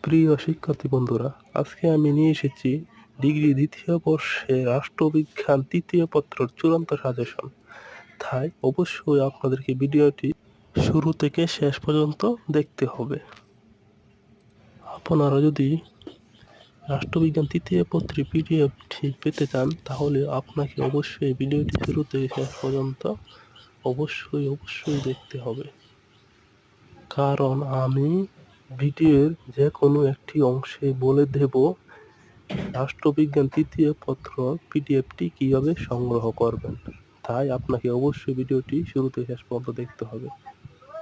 প্রিয় শিক্ষার্থী বন্ধুরা, আজকে আমি নিয়ে এসেছি ডিগ্রি দ্বিতীয় বর্ষে রাষ্ট্রবিজ্ঞান তৃতীয় পত্রের চূড়ান্ত সাজেশন। তাই অবশ্যই আপনাদেরকে ভিডিওটি শুরু থেকে শেষ পর্যন্ত দেখতে হবে। আপনারা যদি রাষ্ট্রবিজ্ঞান তৃতীয় পত্রের পিডিএফটি পেতে চান তাহলে আপনাকে অবশ্যই ভিডিওটি শুরু থেকে শেষ পর্যন্ত অবশ্যই দেখতে হবে, কারণ আমি ভিডিওর যে কোনো একটি অংশে বলে দেব রাষ্ট্রবিজ্ঞান তৃতীয় পত্র পিডিএফটি কিভাবে সংগ্রহ করবেন। তাই আপনাকে অবশ্যই ভিডিওটি শুরু থেকে শেষ পর্যন্ত দেখতে হবে।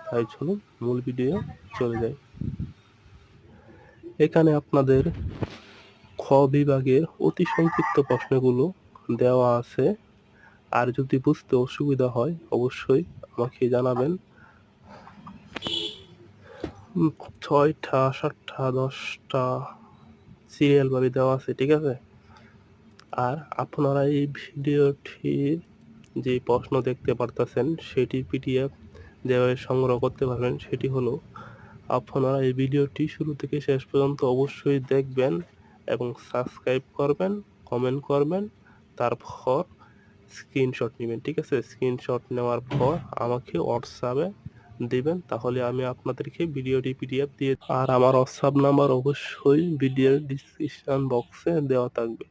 তাই চলুন মূল ভিডিও চলে যাই। এখানে আপনাদের খ বিভাগের অতি সংক্ষিপ্ত প্রশ্নগুলো দেওয়া আছে। আর যদি বুঝতে অসুবিধা হয় অবশ্যই আমাকে জানাবেন। 6টা 7টা 10টা সিরিয়াল ভাবে দেওয়া আছে, ঠিক আছে। আর আপনারা এই ভিডিওটির যে প্রশ্ন দেখতে পারতেছেন সেটির পিডিএফ যেভাবে সংগ্রহ করতে পারবেন সেটি হলো, আপনারা এই ভিডিওটি শুরু থেকে শেষ পর্যন্ত অবশ্যই দেখবেন এবং সাবস্ক্রাইব করবেন, কমেন্ট করবেন, তারপর স্ক্রিনশট নেবেন, ঠিক আছে। স্ক্রিনশট নেওয়ার পর আমাকে হোয়াটসঅ্যাপে দিবেন, তাহলে আমি আপনাদেরকে ভিডিওটি পিডিএফ দিয়ে। আর আমার হোয়াটসঅ্যাপ নাম্বার অবশ্যই ভিডিওর ডিসক্রিপশন বক্সে দেওয়া থাকবে।